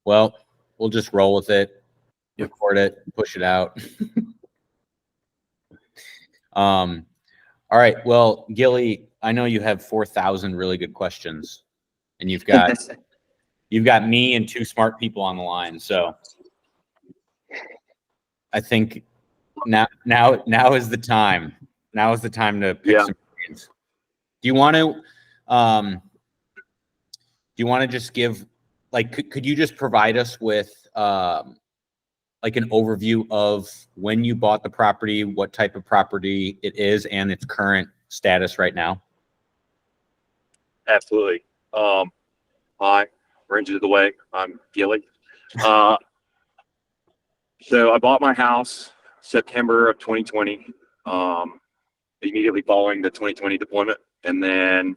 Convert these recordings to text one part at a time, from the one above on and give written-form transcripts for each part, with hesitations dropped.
Well, we'll just roll with it, Yep. record it, push it out. All right. Well, Gilly, I know you have 4,000 really good questions, and you've got me and two smart people on the line. So I think now is the time. Now is the time to pick some brains. Do you want to just give, like, could you just provide us with like an overview of when you bought the property, what type of property it is, and its current status right now? Absolutely. Hi, Rangers of the Way. I'm Gilly. So I bought my house September of 2020, immediately following the 2020 deployment, and then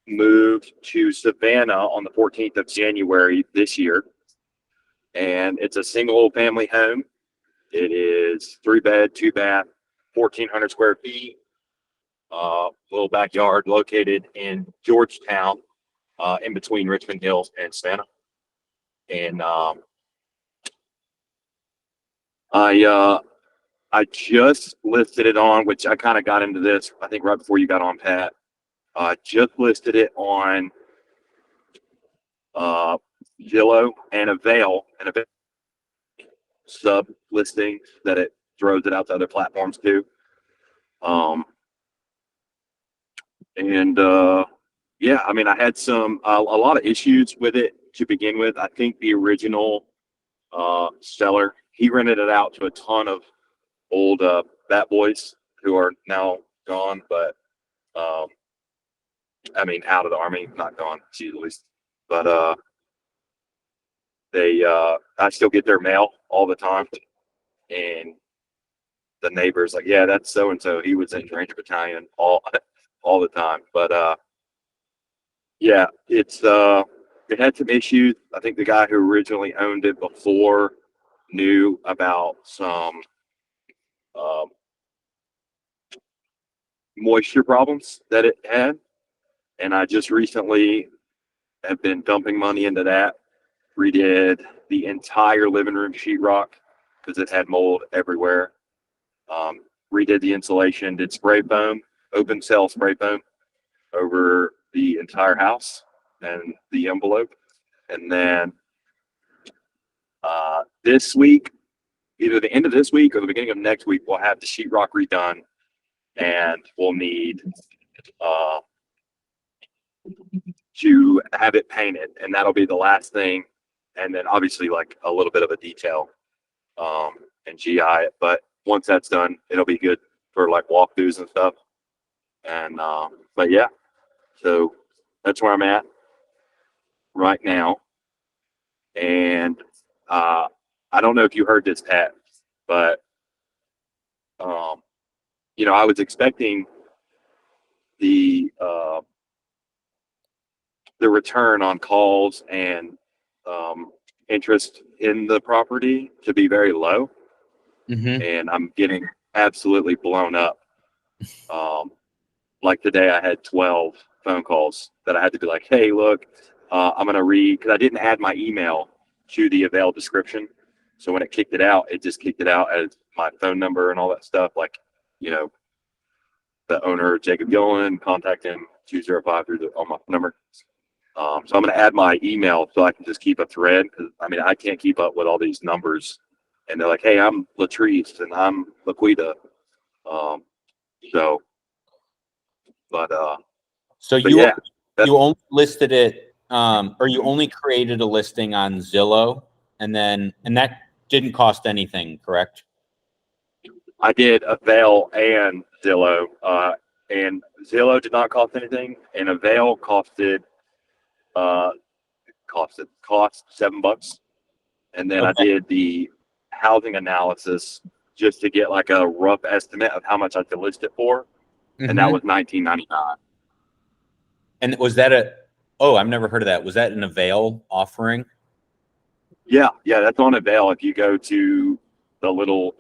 moved to Savannah on the 14th of January this year. And it's a single family home. It is 3-bed, 2-bath, 1,400 square feet. Little backyard located in Georgetown, in between Richmond Hills and Savannah. And I just listed it on, which I kind of got into this, I think, right before you got on, Pat. Just listed it on Zillow and Avail, sub listing that it throws it out to other platforms too. Yeah, I mean, I had a lot of issues with it to begin with. I think the original seller, he rented it out to a ton of old bat boys who are now gone, but I mean, out of the Army, not gone, at least. But I still get their mail all the time, and the neighbors like, yeah, that's so and so. He was in Ranger Battalion all the time. But yeah, it had some issues. I think the guy who originally owned it before knew about some moisture problems that it had, and I just recently have been dumping money into that. Redid the entire living room sheetrock because it had mold everywhere. Redid the insulation, did spray foam, open cell spray foam over the entire house and the envelope. And then this week, either the end of this week or the beginning of next week, we'll have the sheetrock redone, and we'll need to have it painted, and that'll be the last thing. And then obviously like a little bit of a detail and GI it. But once that's done, it'll be good for like walkthroughs and stuff. And but yeah, so that's where I'm at right now. And I don't know if you heard this, Pat, but you know, I was expecting the return on calls and interest in the property to be very low. And I'm getting absolutely blown up. Like today I had 12 phone calls that I had to be like, hey, look, I'm going to read, because I didn't add my email to the Avail description. So when it kicked it out, it just kicked it out as my phone number and all that stuff. Like, you know, the owner, Jacob Gilliland, contact him 205 on my number. So I'm going to add my email so I can just keep a thread. Cause I mean, I can't keep up with all these numbers. And they're like, hey, I'm Latrice and I'm Laquita. So you only listed it, or you only created a listing on Zillow, and that didn't cost anything, correct? I did Avail and Zillow, and Zillow did not cost anything, and Avail cost $7. And then I did the housing analysis just to get like a rough estimate of how much I could list it for. And that was $19.99. And was that I've never heard of that. Was that an Avail offering? Yeah, that's on Avail. If you go to the little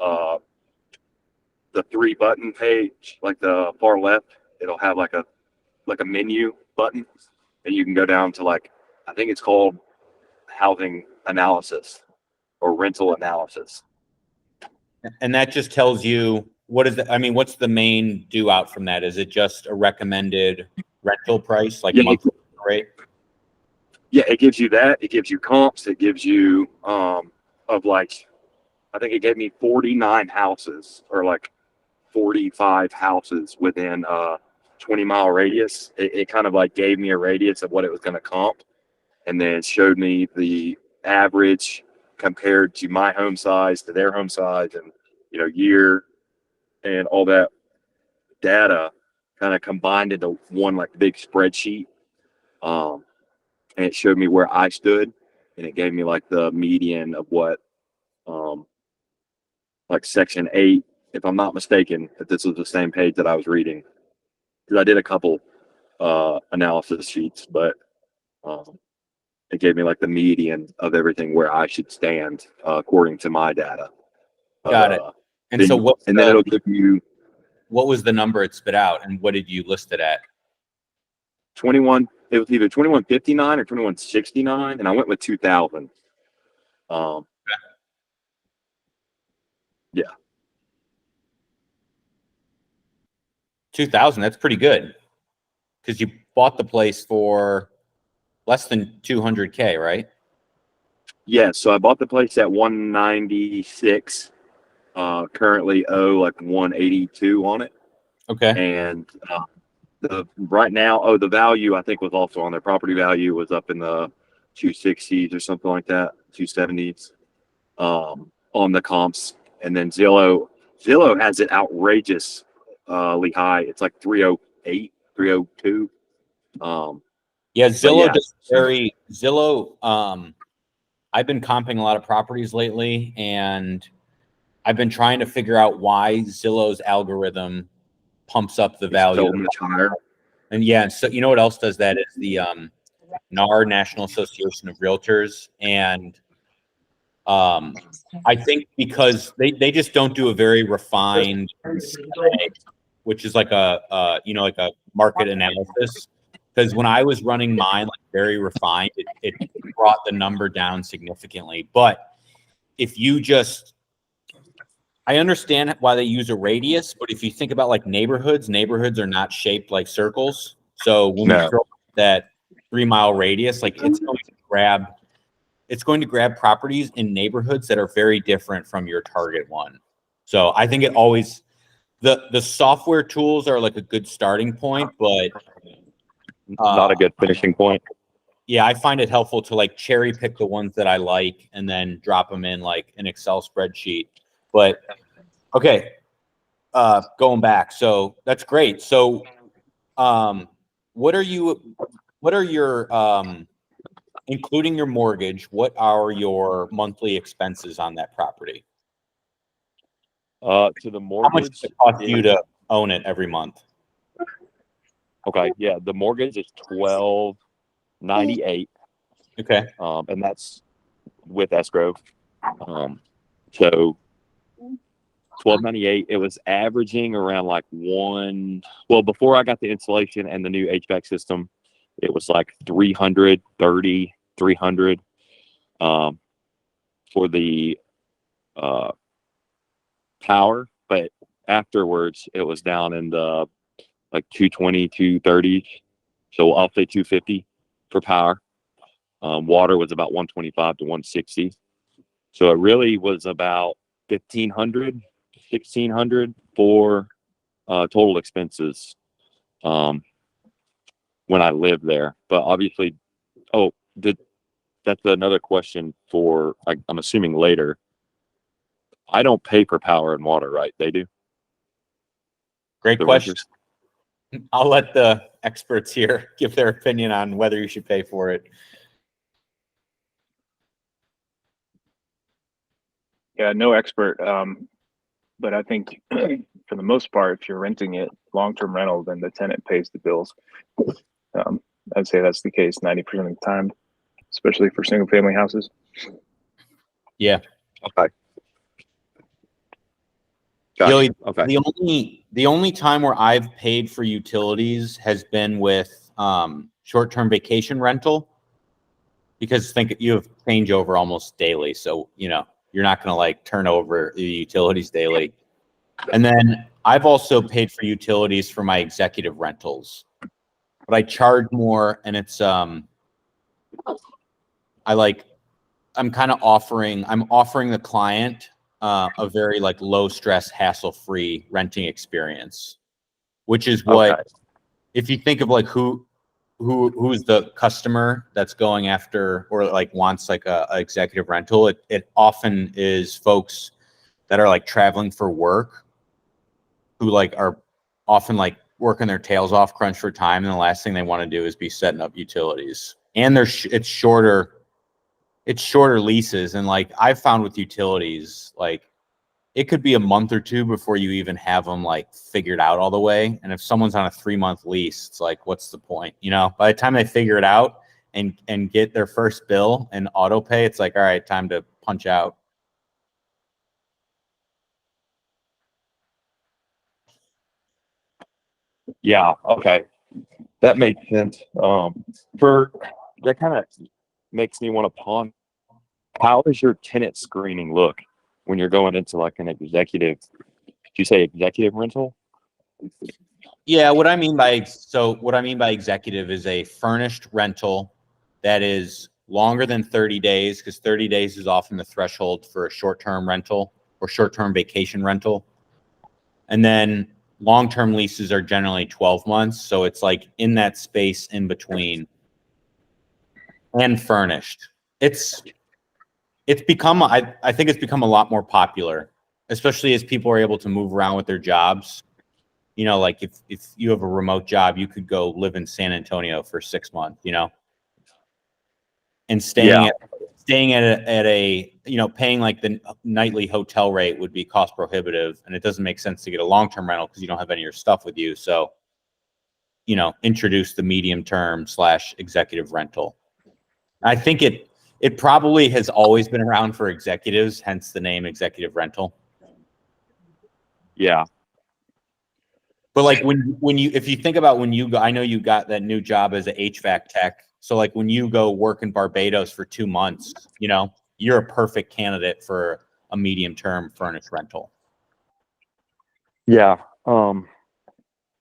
the 3-button page, like the far left, it'll have like a menu button, and you can go down to like, I think it's called housing analysis or rental analysis. And that just tells you what is I mean, what's the main due out from that? Is it just a recommended rental price, like monthly rate? Yeah, it gives you that. It gives you comps. It gives you of like, I think it gave me 49 houses or like 45 houses within a 20-mile radius. It kind of like gave me a radius of what it was going to comp, and then showed me the average compared to my home size to their home size, and year and all that data kind of combined into one like big spreadsheet. And it showed me where I stood, and it gave me like the median of what like section 8, if I'm not mistaken, if this was the same page that I was reading, because I did a couple analysis sheets, but it gave me like the median of everything where I should stand according to my data. Got it. And then, so then it'll give you what was the number it spit out, and what did you list it at? 21. It was either 2159 or 2169, and I went with 2000. Yeah. 2000, that's pretty good, because you bought the place for less than 200K, right? Yeah, so I bought the place at 196. Currently owe like 182 on it. Okay. And right now, the value I think was also on there. Property value was up in the 260s or something like that, 270s on the comps. And then Zillow has it outrageously high. It's like 308, 302. Yeah, Zillow yeah. does Zillow. I've been comping a lot of properties lately, and I've been trying to figure out why Zillow's algorithm pumps up the value so much higher. And yeah, so you know what else does that is the NAR, National Association of Realtors, and I think because they just don't do a very refined, which is like a like a market analysis. Because when I was running mine like very refined, it brought the number down significantly. But if you just I understand why they use a radius, but if you think about like neighborhoods are not shaped like circles. So when we throw that 3-mile radius, like it's going to grab properties in neighborhoods that are very different from your target one. So I think it always the software tools are like a good starting point, but not a good finishing point. Yeah, I find it helpful to like cherry pick the ones that I like and then drop them in like an Excel spreadsheet. But okay, going back, so that's great. So, what are your including your mortgage? What are your monthly expenses on that property? To the mortgage, how much does it cost you to own it every month? Okay, yeah, the mortgage is $1298. Okay, and that's with escrow. So $1298. It was averaging around like before I got the installation and the new HVAC system, it was like 330, 300 for the power, but afterwards it was down in the like 220, 230. So I'll say 250 for power. Water was about 125 to 160. So it really was about 1,500, 1,600 for total expenses when I lived there. But obviously, that's another question for, I'm assuming later. I don't pay for power and water, right? They do. Great question. Renters. I'll let the experts here give their opinion on whether you should pay for it. Yeah, no expert. But I think for the most part, if you're renting it long-term rental, then the tenant pays the bills. I'd say that's the case 90% of the time, especially for single-family houses. Yeah. Okay. Gilly, okay. The only time where I've paid for utilities has been with short-term vacation rental, because think you have changeover almost daily. So, you know, you're not going to like turn over the utilities daily. And then I've also paid for utilities for my executive rentals, but I charge more, and it's, I'm offering the client a very like low stress, hassle free renting experience, which is what, Okay. if you think of like who's the customer that's going after or like wants like a executive rental, it often is folks that are like traveling for work, who like are often like working their tails off, crunch for time, and the last thing they want to do is be setting up utilities. And it's shorter leases, and like I've found with utilities, like it could be a month or two before you even have them like figured out all the way. And if someone's on a 3-month lease, it's like, what's the point? You know, by the time they figure it out and get their first bill and auto pay, it's like, all right, time to punch out. Yeah. Okay. That makes sense. For that kind of makes me want to ponder, how does your tenant screening look when you're going into like an executive? Did you say executive rental? Yeah, what I mean by executive is a furnished rental that is longer than 30 days, because 30 days is often the threshold for a short-term rental or short-term vacation rental. And then long-term leases are generally 12 months. So it's like in that space in between, and furnished. It's become, I think it's become a lot more popular, especially as people are able to move around with their jobs. You know, like if you have a remote job, you could go live in San Antonio for 6 months, you know, and staying at a, you know, paying like the nightly hotel rate would be cost prohibitive, and it doesn't make sense to get a long-term rental because you don't have any of your stuff with you. So, you know, introduce the medium term / executive rental. I think it probably has always been around for executives, hence the name executive rental. Yeah. But like if you think about when you go, I know you got that new job as an HVAC tech. So like when you go work in Barbados for 2 months, you know, you're a perfect candidate for a medium term furnished rental. Yeah. I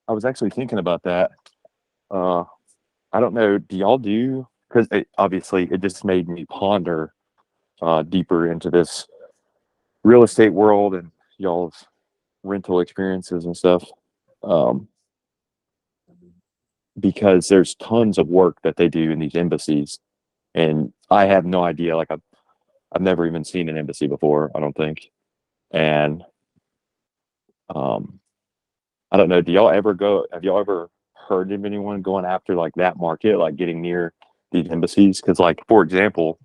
was actually thinking about that. I don't know. Do y'all do? Because obviously it just made me ponder deeper into this real estate world and y'all's rental experiences and stuff. Because there's tons of work that they do in these embassies, and I have no idea. Like I've never even seen an embassy before, I don't think. And I don't know. Have y'all ever heard of anyone going after like that market, like getting near these embassies? Because like, for example,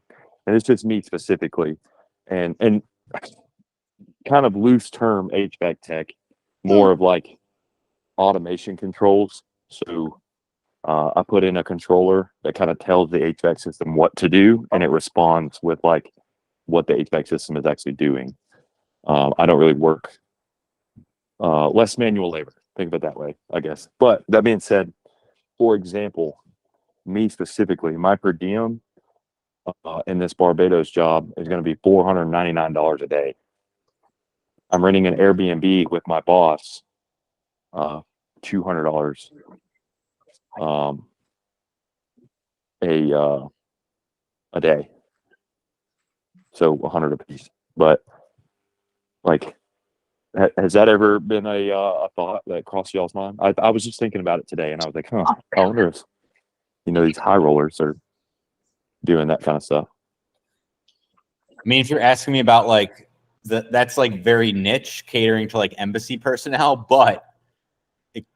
and it's just me specifically, and kind of loose term HVAC tech, more of like automation controls. So I put in a controller that kind of tells the HVAC system what to do, and it responds with like what the HVAC system is actually doing. I don't really work less manual labor. Think of it that way, I guess. But that being said, for example, me specifically, my per diem in this Barbados job is going to be $499 a day. I'm renting an Airbnb with my boss, $200 a day, so 100 a piece. But like, has that ever been a thought that crossed y'all's mind? I was just thinking about it today, and I was like, I wonder if these high rollers are doing that kind of stuff. I mean, if you're asking me about like that's like very niche, catering to like embassy personnel, but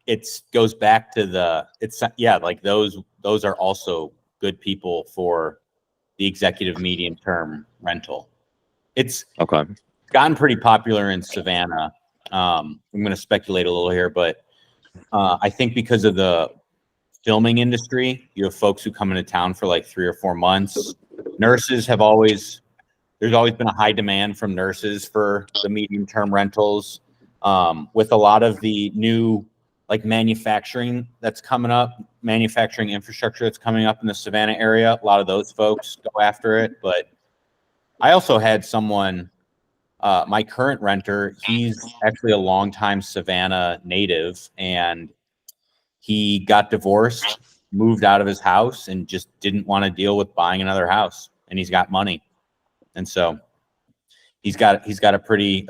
it goes back to like those are also good people for the executive medium term rental. It's Okay. gotten pretty popular in Savannah. I'm going to speculate a little here, but I think because of the filming industry, you have folks who come into town for like 3 or 4 months. Nurses there's always been a high demand from nurses for the medium term rentals. With a lot of the new like manufacturing that's coming up, manufacturing infrastructure that's coming up in the Savannah area. A lot of those folks go after it. But I also had someone, my current renter, he's actually a longtime Savannah native, and he got divorced, moved out of his house, and just didn't want to deal with buying another house. And he's got money. And so he's got a pretty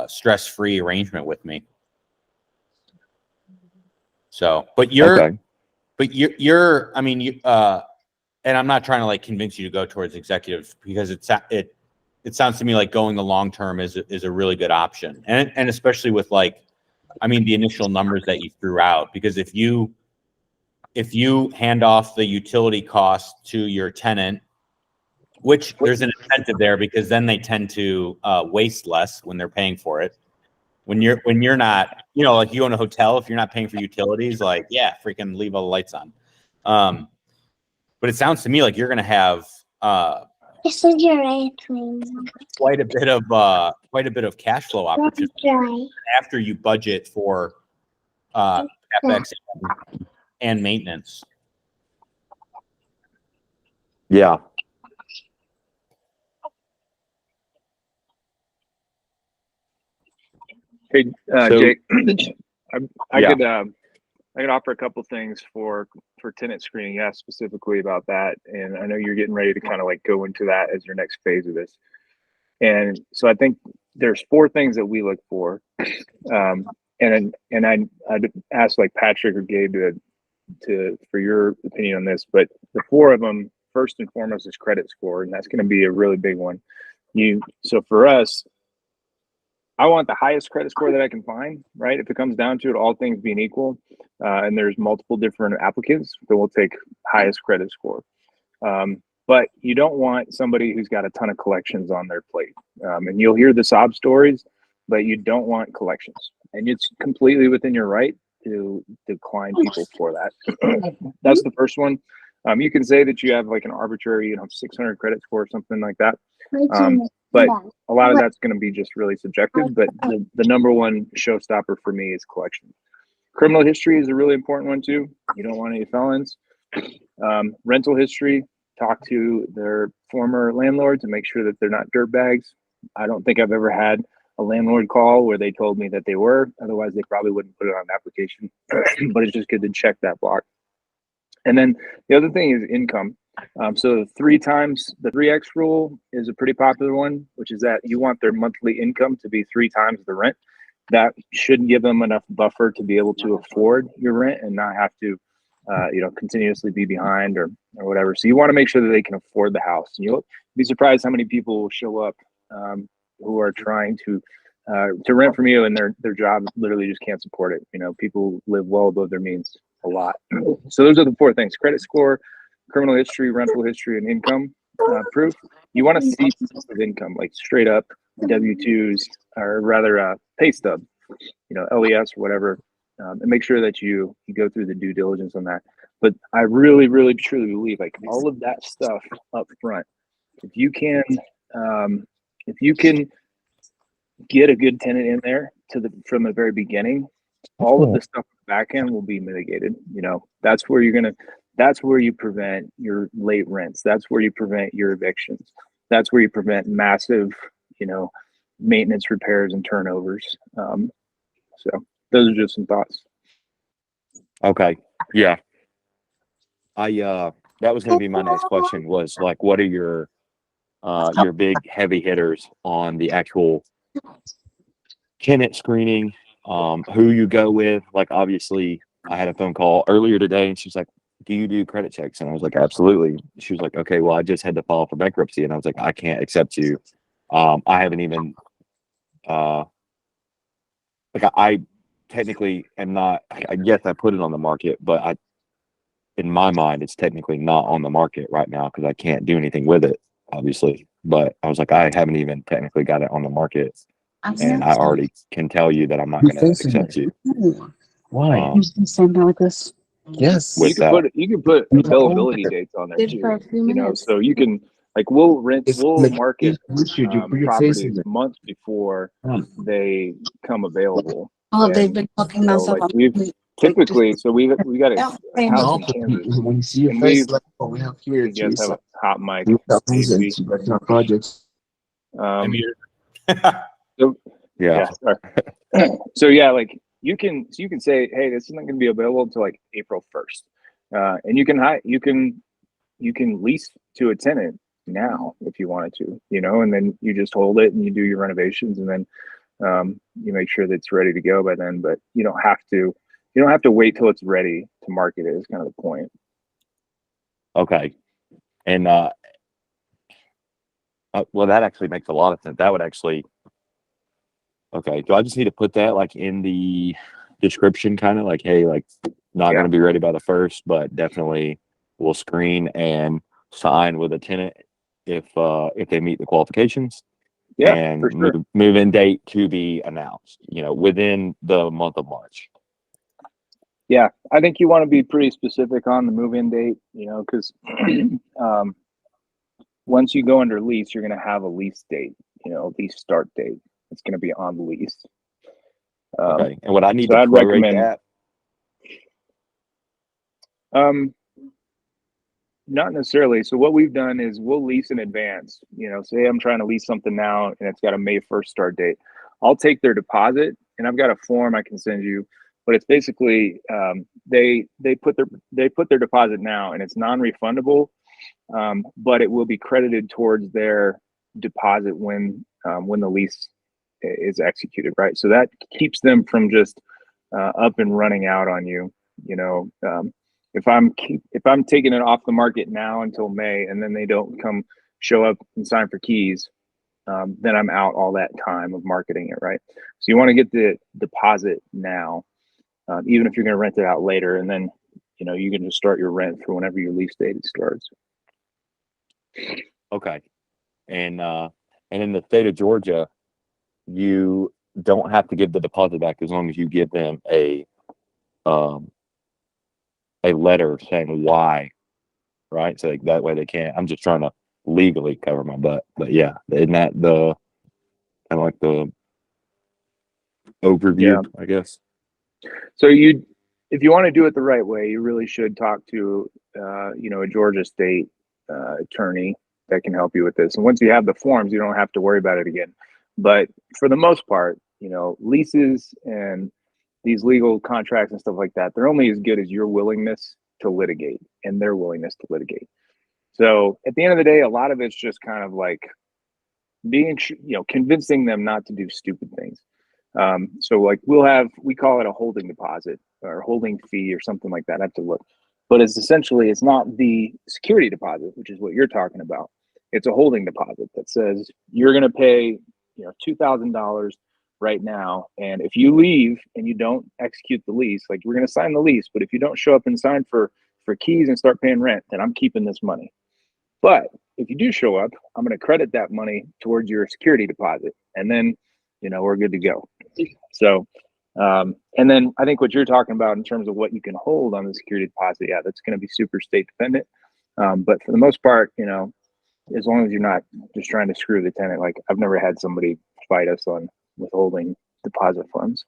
stress-free arrangement with me. So, but you're, I mean, and I'm not trying to like convince you to go towards executive, because it sounds to me like going the long term is a really good option, and especially with like, I mean, the initial numbers that you threw out, because if you hand off the utility cost to your tenant, which there's an incentive there, because then they tend to waste less when they're paying for it. When you're not, you know, like you own a hotel, if you're not paying for utilities, like, yeah, freaking leave all the lights on. But it sounds to me like you're going to have quite a bit of cash flow opportunity after you budget for CapEx and maintenance. Yeah. Hey, So- Jake, I could offer a couple things for tenant screening. You asked specifically about that, and I know you're getting ready to kind of like go into that as your next phase of this. And so I think there's 4 things that we look for, and I'd ask like Patrick or Gabe for your opinion on this. But the 4 of them, first and foremost, is credit score, and that's going to be a really big one. So for us, I want the highest credit score that I can find, right? If it comes down to it, all things being equal, and there's multiple different applicants, then we'll take highest credit score. But you don't want somebody who's got a ton of collections on their plate. And you'll hear the sob stories, but you don't want collections. And it's completely within your right to decline people for that. That's the first one. You can say that you have like an arbitrary, 600 credit score or something like that. But a lot of that's going to be just really subjective. But the number one showstopper for me is collection. Criminal history is a really important one too. You don't want any felons. Rental history, talk to their former landlord to make sure that they're not dirtbags. I don't think I've ever had a landlord call where they told me that they were. Otherwise, they probably wouldn't put it on an application. But it's just good to check that block. And then the other thing is income. So 3 times the 3X rule is a pretty popular one, which is that you want their monthly income to be 3 times the rent. That should give them enough buffer to be able to afford your rent and not have to, continuously be behind or whatever. So you want to make sure that they can afford the house. And you'll be surprised how many people will show up who are trying to rent from you, and their job literally just can't support it. People live well above their means a lot. So those are the 4 things: credit score, criminal history, rental history, and income proof. You want to see proof of income, like straight up W-2s, or rather pay stub, LES or whatever, and make sure that you go through the due diligence on that. But I really, really, truly believe like all of that stuff up front, if you can get a good tenant in there from the very beginning, all of the stuff on the back end will be mitigated. That's where you prevent your late rents. That's where you prevent your evictions. That's where you prevent massive, maintenance, repairs, and turnovers. So those are just some thoughts. Okay. Yeah. That was going to be my next question, was like, what are your big heavy hitters on the actual tenant screening, who you go with? Like, obviously I had a phone call earlier today and she's like, do you do credit checks? And I was like, absolutely. She was like, okay, well, I just had to file for bankruptcy. And I was like, I can't accept you. I haven't even, I technically am not, I guess I put it on the market, but in my mind, it's technically not on the market right now because I can't do anything with it, obviously. But I was like, I haven't even technically got it on the market. And I already can tell you that I'm not going to accept you. Why? Like this? Yes. You can put availability dates on there too. So you can we'll market properties months before they come available. Oh, they've And been fucking so, us up. like, we've typically, so we got a house in Kansas, When you see your and face, like what we have here, you guys have Teresa, a hot mic, we have maybe. thousands working on projects. So, Yeah. sorry. So yeah, like you can say, hey, this isn't going to be available until like April 1st, and you can lease to a tenant now if you wanted to, and then you just hold it and you do your renovations, and then you make sure that it's ready to go by then. But you don't have to wait till it's ready to market it. Is kind of the point. Okay. And well, that actually makes a lot of sense. That would actually. Okay. Do I just need to put that like in the description, kind of like, hey, like not going to be ready by the 1st, but definitely will screen and sign with a tenant if they meet the qualifications. Yeah, and for sure. move-in date to be announced, within the month of March. Yeah, I think you want to be pretty specific on the move-in date, because once you go under lease, you're going to have a lease date, lease start date. It's going to be on the lease. Okay, and would I need so to I'd prorate recommend that? Not necessarily. So what we've done is we'll lease in advance. Say I'm trying to lease something now and it's got a May 1st start date. I'll take their deposit, and I've got a form I can send you, but it's basically they put their deposit now, and it's non-refundable, but it will be credited towards their deposit when the lease is executed, right? So that keeps them from just up and running out on you. If I'm taking it off the market now until May, and then they don't come show up and sign for keys, then I'm out all that time of marketing it, right? So you want to get the deposit now, even if you're going to rent it out later, and then you can just start your rent for whenever your lease date starts. Okay, and in the state of Georgia, you don't have to give the deposit back as long as you give them a letter saying why, right? So that way they can't. I'm just trying to legally cover my butt, but yeah, isn't that the kind of like the overview, I guess? So if you want to do it the right way, you really should talk to a Georgia state attorney that can help you with this. And once you have the forms, you don't have to worry about it again. But for the most part, leases and these legal contracts and stuff like that, they're only as good as your willingness to litigate and their willingness to litigate. So at the end of the day, a lot of it's just kind of like being, convincing them not to do stupid things. So like we call it a holding deposit or holding fee or something like that. I have to look, but it's not the security deposit, which is what you're talking about. It's a holding deposit that says you're going to pay, $2,000 right now. And if you leave and you don't execute the lease, like we're going to sign the lease, but if you don't show up and sign for keys and start paying rent, then I'm keeping this money. But if you do show up, I'm going to credit that money towards your security deposit, and then, we're good to go. So, and then I think what you're talking about in terms of what you can hold on the security deposit, yeah, that's going to be super state dependent. But for the most part, as long as you're not just trying to screw the tenant, like I've never had somebody fight us on withholding deposit funds.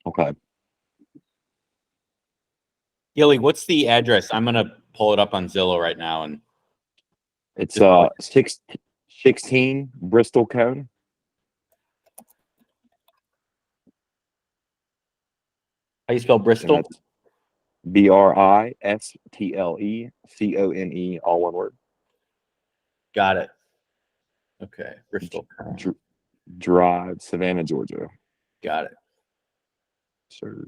Okay. Gilly, what's the address? I'm gonna pull it up on Zillow right now, and It's 16 Bristol Code. how you spell Bristol? BRISTLECONE, all one word. Got it. Okay, Bristol. Drive, Savannah, Georgia. Got it. Sure.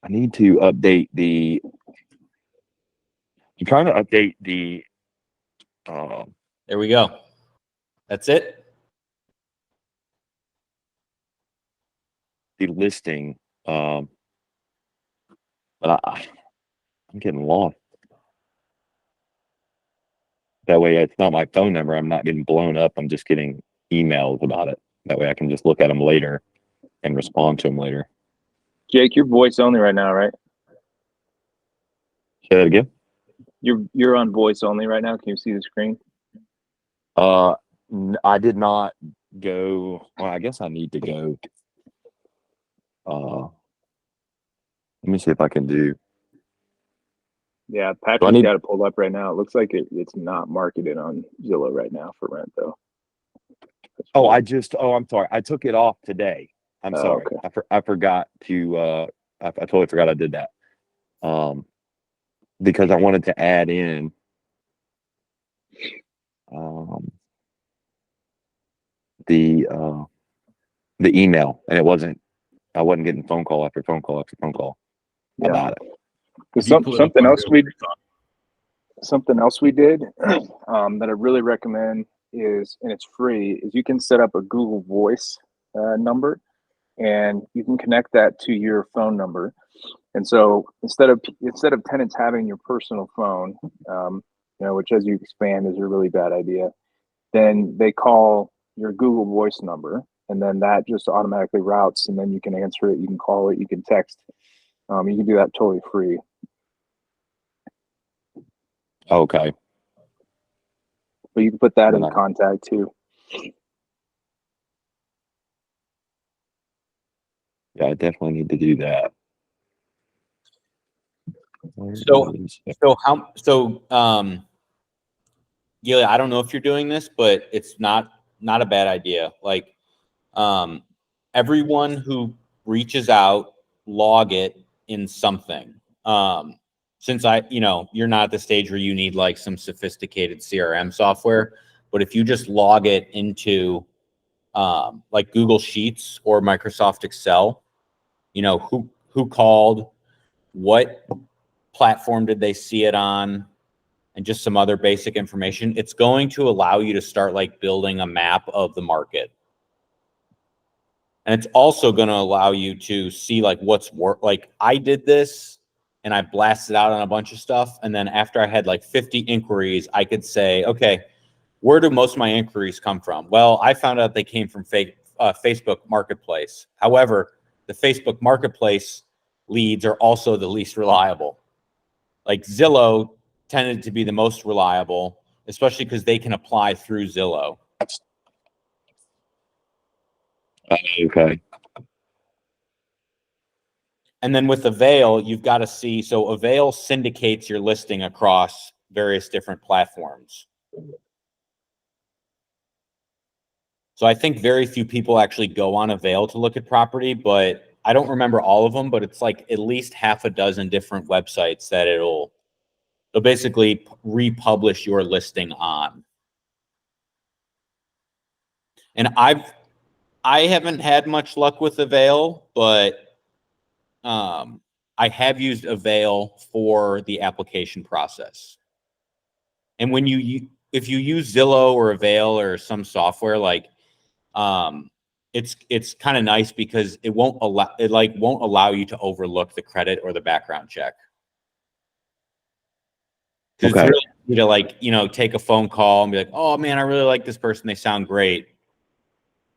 I need to update the. I'm trying to update the. There we go. That's it. The listing, but I'm getting lost. That way, it's not my phone number. I'm not getting blown up. I'm just getting emails about it. That way, I can just look at them later and respond to them later. Jake, you're voice only right now, right? Say that again. You're on voice only right now. Can you see the screen? I did not go. Well, I guess I need to go. Let me see if I can do. Yeah, Do I Patrick's need? got it pulled up right now. It looks like it's not marketed on Zillow right now for rent though. That's Oh, weird. I'm sorry. I took it off today. I'm Oh, sorry. okay. I forgot to. I totally forgot I did that. Because I wanted to add in. The email, and I wasn't getting phone call after phone call after phone call Yeah. about it. There's If you pull it up something on else Google, we did that I really recommend is, and it's free, is you can set up a Google Voice number, and you can connect that to your phone number. And so instead of tenants having your personal phone, which as you expand is a really bad idea, then they call your Google Voice number, and then that just automatically routes, and then you can answer it, you can call it, you can text. You can do that totally free. Okay. But you can put that Then in contact too. Yeah, I definitely need to do that. Yeah, I don't know if you're doing this, but it's not a bad idea. Like, everyone who reaches out, log it in something. Since you're not at the stage where you need like some sophisticated CRM software, but if you just log it into like Google Sheets or Microsoft Excel, who called, what platform did they see it on, and just some other basic information, it's going to allow you to start like building a map of the market. And it's also going to allow you to see like what's like I did this and I blasted out on a bunch of stuff. And then after I had like 50 inquiries, I could say, okay, where do most of my inquiries come from? Well, I found out they came from Facebook Marketplace. However, the Facebook Marketplace leads are also the least reliable. Like Zillow tended to be the most reliable, especially because they can apply through Zillow. Okay. And then with Avail, you've got to see, so Avail syndicates your listing across various different platforms. So I think very few people actually go on Avail to look at property, but I don't remember all of them, but it's like at least half a dozen different websites that it'll basically republish your listing on. And I haven't had much luck with Avail, but I have used Avail for the application process. And when if you use Zillow or Avail or some software, like it's kind of nice because it won't allow you to overlook the credit or the background check. Because Okay. it's really easy to like, take a phone call and be like, oh man, I really like this person. They sound great.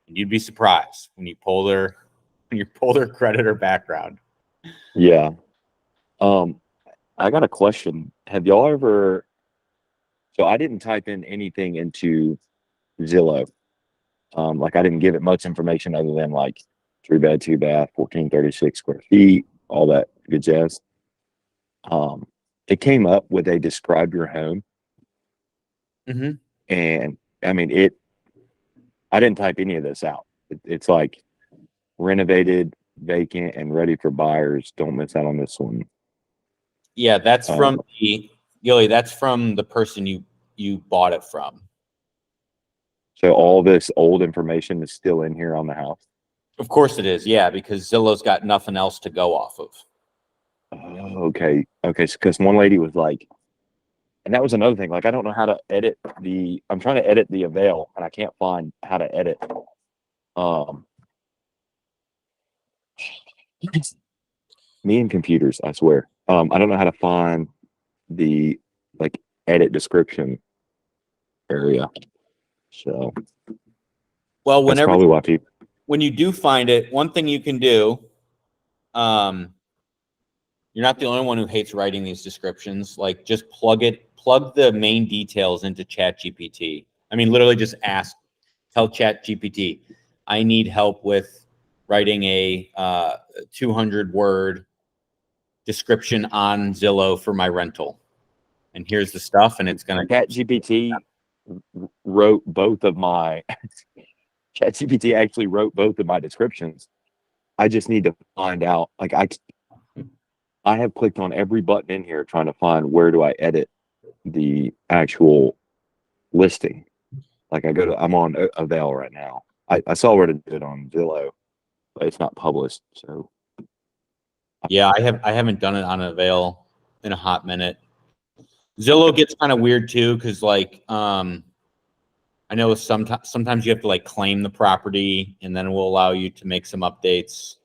And you'd be surprised when you pull their credit or background. Yeah. I got a question. Have y'all ever? So I didn't type in anything into Zillow. Like I didn't give it much information other than like 3 bed, 2 bath, 1436 square feet, all that good jazz. It came up with a describe your home. Mm-hmm. And I mean, I didn't type any of this out. It's like renovated, vacant, and ready for buyers. Don't miss out on this one. Yeah, that's from that's from the person you bought it from. So all this old information is still in here on the house. Of course it is, yeah, because Zillow's got nothing else to go off of. Oh, okay. Because one lady was like, and that was another thing. Like, I don't know how to edit I'm trying to edit the Avail, and I can't find how to edit. Me and computers, I swear. I don't know how to find the like edit description area. So, Well, that's probably why people. when you do find it, one thing you can do, you're not the only one who hates writing these descriptions. Like, just plug the main details into ChatGPT. I mean, literally just ask tell Chat GPT, I need help with writing a 200-word description on Zillow for my rental. And here's the stuff, and it's going to... ChatGPT wrote both of my... ChatGPT actually wrote both of my descriptions. I just need to find out. Like I have clicked on every button in here trying to find where do I edit the actual listing. Like I'm on Avail right now. I saw where to do it on Zillow, but it's not published. So yeah, I haven't done it on Avail in a hot minute. Zillow gets kind of weird too, because like I know sometimes you have to like claim the property, and then it will allow you to make some updates.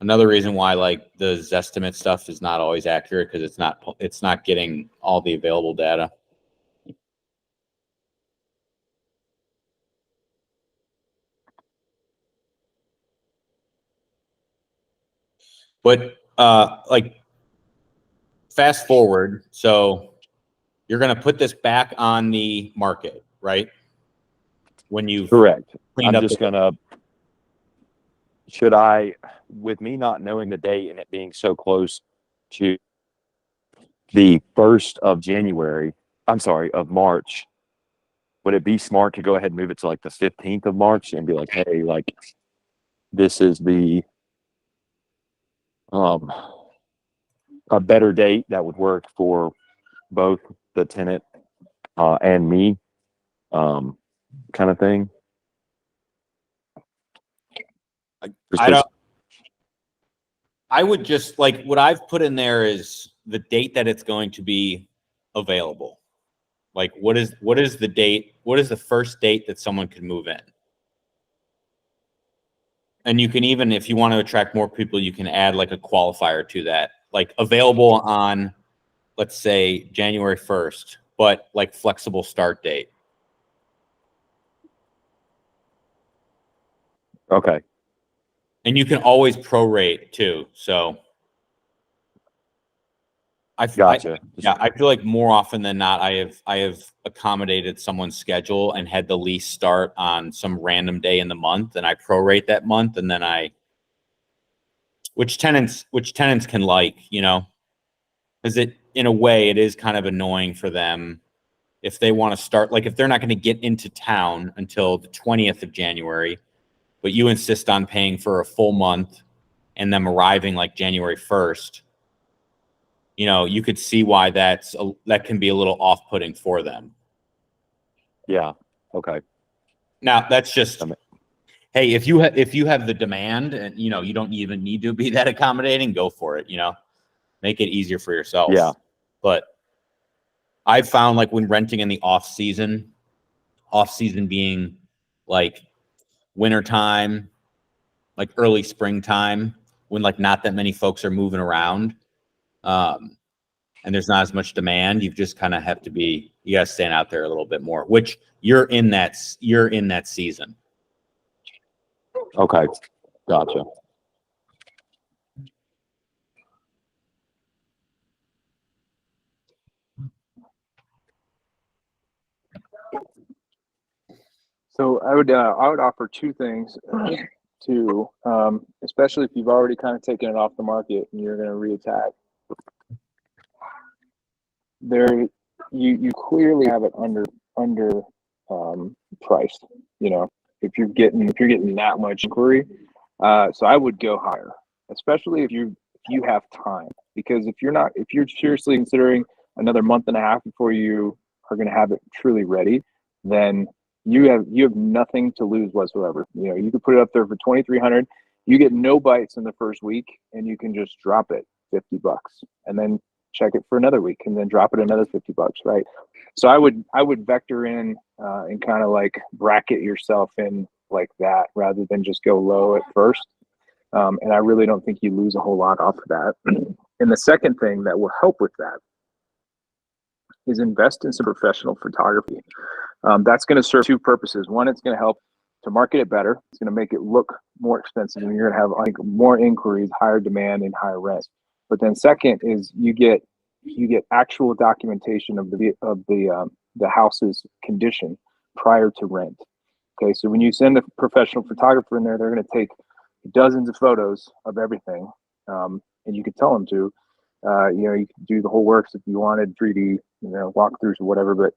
Another reason why like the Zestimate stuff is not always accurate, because it's not getting all the available data. But like fast forward, so you're going to put this back on the market, right? When you've correct. cleaned I'm up just gonna. Should I, with me not knowing the date and it being so close to the 1st of January, I'm sorry, of March, would it be smart to go ahead and move it to like the 15th of March and be like, hey, like this is the a better date that would work for both the tenant and me, kind of thing? I would just like, what I've put in there is the date that it's going to be available. Like what is the date? What is the first date that someone could move in? And you can even, if you want to attract more people, you can add like a qualifier to that, like available on, let's say January 1st, but like flexible start date. Okay. And you can always prorate too. So Gotcha. I feel like more often than not, I have accommodated someone's schedule and had the lease start on some random day in the month, and I prorate that month, and then which tenants can like, you know, because it, in a way, it is kind of annoying for them if they want to start, like if they're not going to get into town until the 20th of January, but you insist on paying for a full month and them arriving like January 1st. You know, you could see why that can be a little off-putting for them. Yeah. Okay. Now that's just, hey, if you have the demand and you know you don't even need to be that accommodating, go for it. You know, make it easier for yourself. Yeah. But I've found like when renting in the off season being like wintertime, like early springtime, when like not that many folks are moving around. And there's not as much demand, you just kind of have to be, you got to stand out there a little bit more, which you're in that season. Okay. Gotcha. So I would offer two things to, especially if you've already kind of taken it off the market and you're going to reattack. There, you clearly have it under priced. You know, if you're getting that much inquiry, so I would go higher, especially if you have time, because if you're seriously considering another month and a half before you are going to have it truly ready, then you have nothing to lose whatsoever. You know, you could put it up there for 2,300. You get no bites in the first week, and you can just drop it $50, and then check it for another week, and then drop it another $50, right? So I would vector in and kind of like bracket yourself in like that, rather than just go low at first. And I really don't think you lose a whole lot off of that. And the second thing that will help with that is invest in some professional photography. That's going to serve two purposes. One, it's going to help to market it better. It's going to make it look more expensive, and you're going to have like more inquiries, higher demand, and higher rent. But then second is you get actual documentation of the the house's condition prior to rent. Okay, so when you send a professional photographer in there, they're going to take dozens of photos of everything, and you could tell them to. You can do the whole works if you wanted 3D, walkthroughs or whatever, but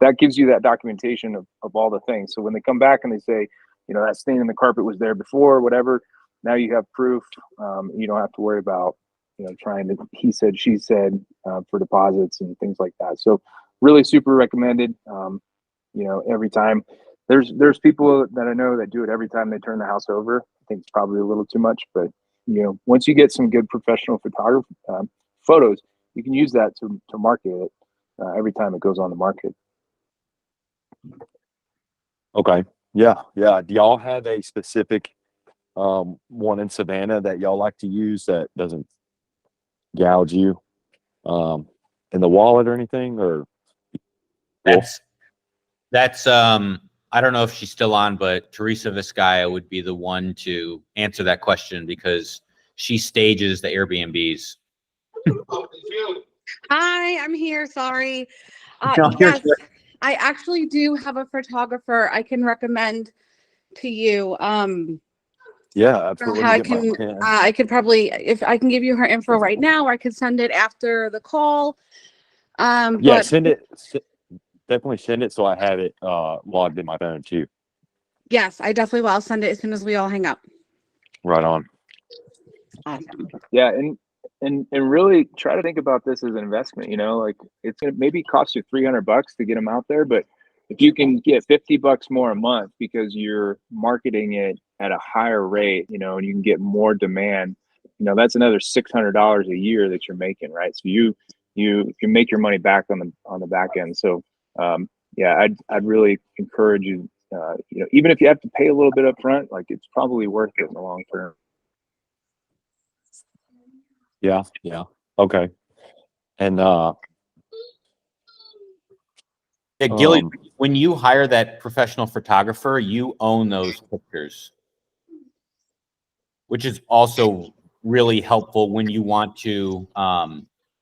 that gives you that documentation of all the things. So when they come back and they say, that stain in the carpet was there before, whatever, now you have proof. You don't have to worry about, trying to he said, she said for deposits and things like that. So really super recommended. Every time there's people that I know that do it every time they turn the house over. I think it's probably a little too much, but once you get some good professional photography photos, you can use that to market it every time it goes on the market. Okay. Yeah. Do y'all have a specific one in Savannah that y'all like to use that doesn't gouge you in the wallet or anything? Or that's I don't know if she's still on, but Teresa Vizcaya would be the one to answer that question because she stages the Airbnbs. Hi, I'm here. Sorry. No, you're Yes, good. I actually do have a photographer I can recommend to you. yeah, absolutely. Let me I get my pen. I could probably, if I can give you her info right now, or I could send it after the call. Yeah, But send it. Definitely send it so I have it logged in my phone too. yes, I definitely will. I'll send it as soon as we all hang up. Right on. Awesome. Yeah, and really try to think about this as an investment. Like it's gonna maybe cost you $300 to get them out there, but if you can get $50 more a month because you're marketing it at a higher rate, and you can get more demand, that's another $600 a year that you're making, right? So you make your money back on the back end. So yeah, I'd really encourage you. Even if you have to pay a little bit up front, like it's probably worth it in the long term. Yeah. Okay. And Gilly, when you hire that professional photographer, you own those pictures, which is also really helpful when you want to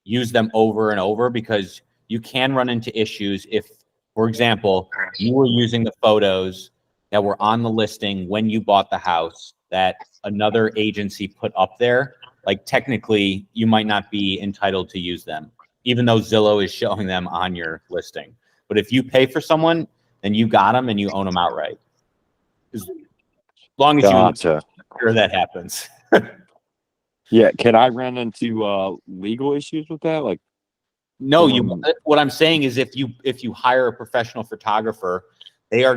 use them over and over, because you can run into issues if, for example, you were using the photos that were on the listing when you bought the house that another agency put up there. Like technically, you might not be entitled to use them, even though Zillow is showing them on your listing. But if you pay for someone, then you got them and you own them outright. As long as gotcha. you sure that happens. Yeah, can I run into legal issues with that? Like, no, what I'm saying is if you hire a professional photographer, you are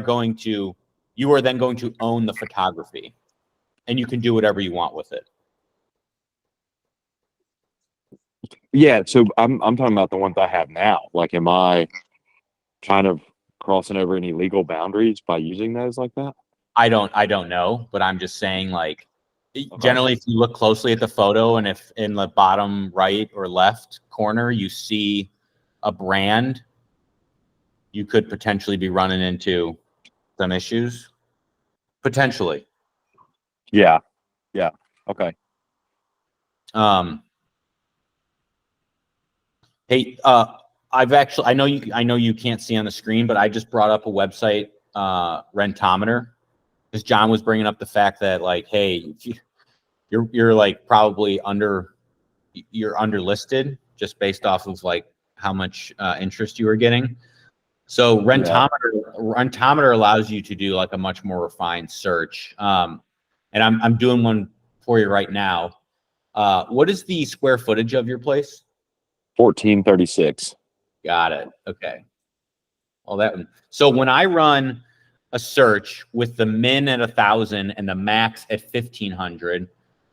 then going to own the photography, and you can do whatever you want with it. yeah. So I'm talking about the ones I have now. Like, am I kind of crossing over any legal boundaries by using those like that? I don't know, but I'm just saying, like, generally, if you look closely at the photo and if in the bottom right or left corner you see a brand, you could potentially be running into some issues. Potentially. Yeah. Okay. Hey, I know you can't see on the screen, but I just brought up a website, Rentometer, because John was bringing up the fact that, like, hey, you're like probably you're underlisted just based off of like how much interest you were getting. So Rentometer allows you to do like a much more refined search. And I'm doing one for you right now. What is the square footage of your place? 1436. Got it. Okay. Well, so when I run a search with the min at 1,000 and the max at 1,500,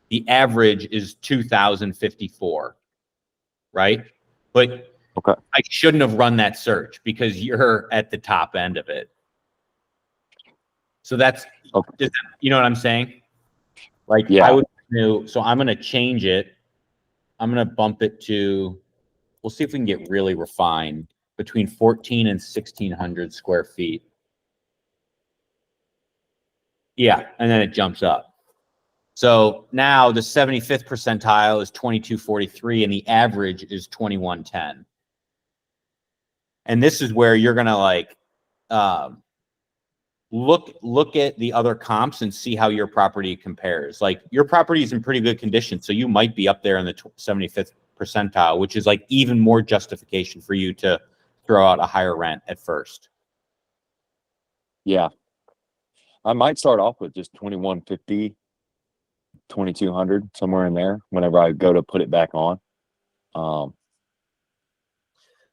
the average is 2,054, right? But Okay. I shouldn't have run that search because you're at the top end of it. So that's, Okay. you know what I'm saying? Like, Yeah. so I'm going to change it. I'm going to bump it to, we'll see if we can get really refined, between 1,400 and 1,600 square feet. Yeah, and then it jumps up. So now the 75th percentile is 2,243 and the average is 2,110. And this is where you're going to like, look at the other comps and see how your property compares. Like your property is in pretty good condition. So you might be up there in the 75th percentile, which is like even more justification for you to throw out a higher rent at first. Yeah. I might start off with just 2150, 2200, somewhere in there whenever I go to put it back on.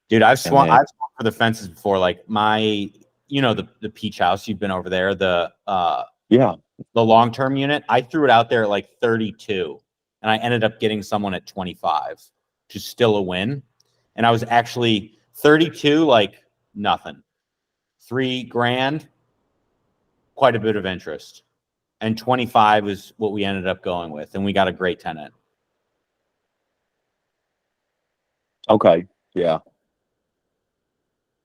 Dude, I've swung then- for the fences before. Like my, the Peach House, you've been over there, the long-term unit, I threw it out there at like 32 and I ended up getting someone at 25, which is still a win. And I was actually 32, like nothing. $3,000, quite a bit of interest. And 25 is what we ended up going with. And we got a great tenant. Okay. Yeah.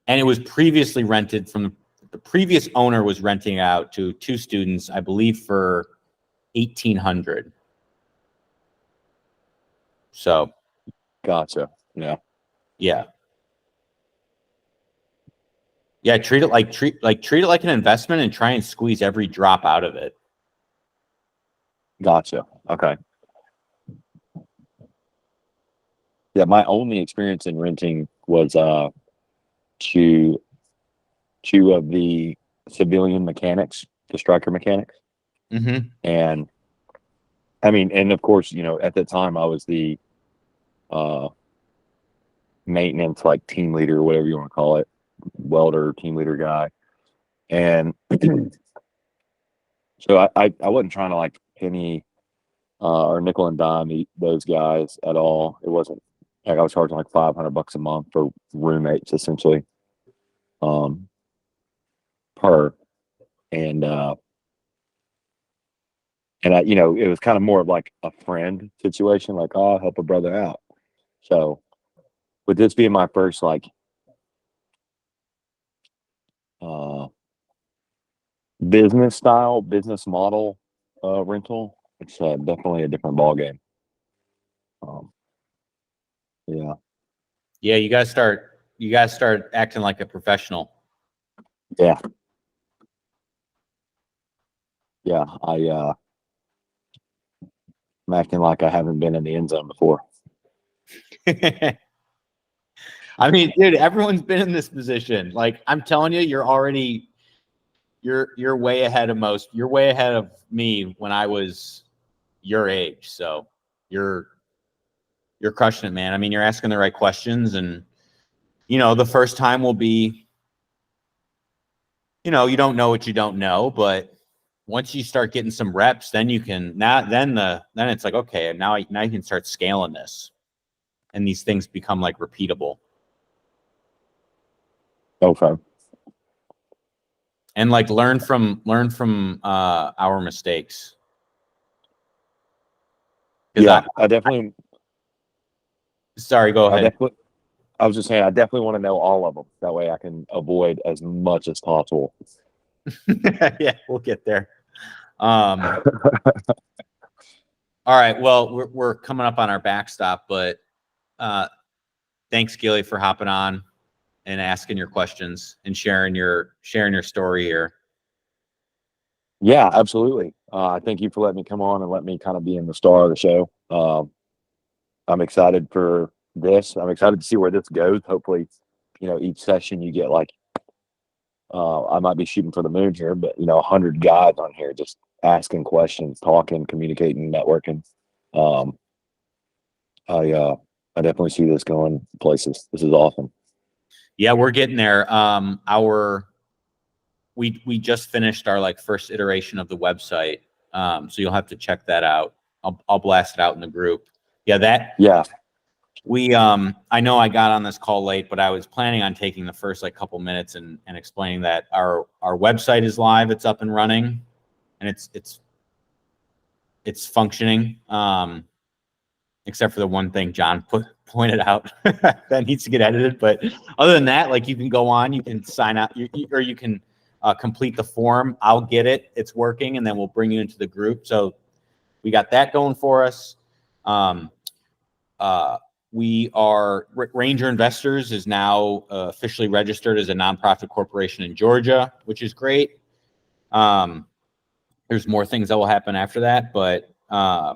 And it was previously rented from the previous owner was renting out to 2 students, I believe, for $1,800. So, Gotcha. Yeah. yeah. Yeah, treat it like an investment and try and squeeze every drop out of it. Gotcha. Okay. Yeah, my only experience in renting was two of the civilian mechanics, the striker mechanics. Mm-hmm. And I mean, and of course, at that time I was the maintenance like team leader, whatever you want to call it, welder, team leader guy. And so I wasn't trying to like penny or nickel and dime those guys at all. It wasn't like I was charging like $500 a month for roommates essentially. Per and I, it was kind of more of like a friend situation, like, oh, I'll help a brother out. So with this being my first like business model rental, it's definitely a different ball game. Yeah. Yeah, you guys start acting like a professional. Yeah. Yeah. I'm acting like I haven't been in the end zone before. I mean, dude, everyone's been in this position. Like, I'm telling you, you're way ahead of most. You're way ahead of me when I was your age. So you're crushing it, man. I mean, you're asking the right questions, and the first time will be, you don't know what you don't know, but once you start getting some reps, then you can then it's like, okay, now you can start scaling this, and these things become like repeatable. Okay. And like learn from our mistakes. Yeah, I definitely. Sorry, go ahead. I was just saying, I definitely want to know all of them. That way I can avoid as much as possible. Yeah, we'll get there. All right. Well, we're coming up on our backstop, but thanks, Gilly, for hopping on and asking your questions and sharing your story here. Yeah, absolutely. Thank you for letting me come on and let me kind of be in the star of the show. I'm excited for this. I'm excited to see where this goes. Hopefully, each session you get like, I might be shooting for the moon here, but 100 guys on here just asking questions, talking, communicating, networking. I definitely see this going places. This is awesome. Yeah, we're getting there. We just finished our like first iteration of the website. So you'll have to check that out. I'll blast it out in the group. Yeah, I know I got on this call late, but I was planning on taking the first like couple minutes and explaining that our website is live, it's up and running, and it's functioning. Except for the one thing John pointed out that needs to get edited. But other than that, like, you can go on, you can sign up, or you can complete the form. I'll get it. It's working, and then we'll bring you into the group. So we got that going for us. we are Ranger Investors is now officially registered as a nonprofit corporation in Georgia, which is great. There's more things that will happen after that, but I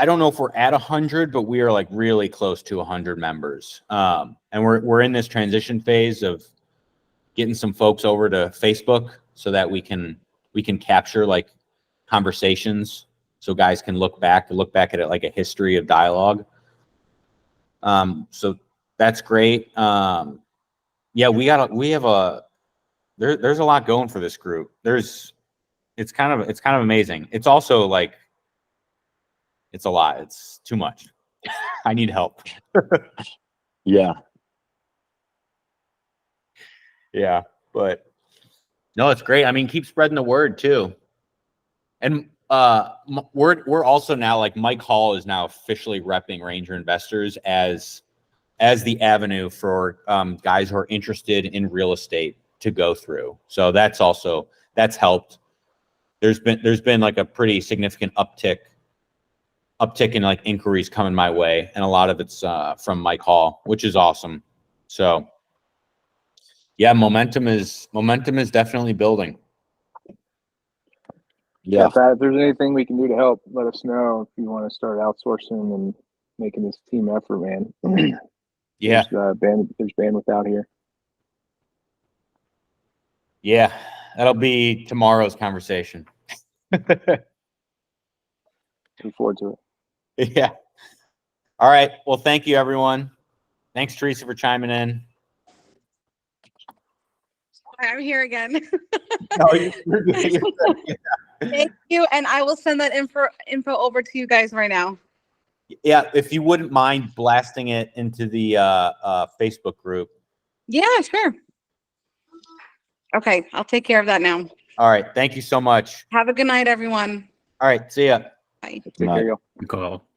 don't know if we're at 100, but we are like really close to 100 members. And we're in this transition phase of getting some folks over to Facebook so that we can capture like conversations, so guys can look back at it like a history of dialogue. So that's great. Yeah, there's a lot going for this group. It's kind of amazing. It's also like, it's a lot. It's too much. I need help. Yeah. Yeah, but no, it's great. I mean, keep spreading the word too. And we're also now, like, Mike Hall is now officially repping Ranger Investors as the avenue for guys who are interested in real estate to go through. So that's helped. There's been like a pretty significant uptick in like inquiries coming my way, and a lot of it's from Mike Hall, which is awesome. So yeah, momentum is definitely building. Yeah. Pat, if there's anything we can do to help, let us know. If you want to start outsourcing and making this team effort, man. Yeah. There's bandwidth out here. Yeah, that'll be tomorrow's conversation. Look forward to it. Yeah. All right. Well, thank you, everyone. Thanks, Teresa, for chiming in. I'm here again. No, you're good. Thank you. And I will send that info over to you guys right now. Yeah, if you wouldn't mind blasting it into the Facebook group. Yeah, sure. Okay, I'll take care of that now. All right. Thank you so much. Have a good night, everyone. All right. See ya. Bye. Take care, y'all. Good call.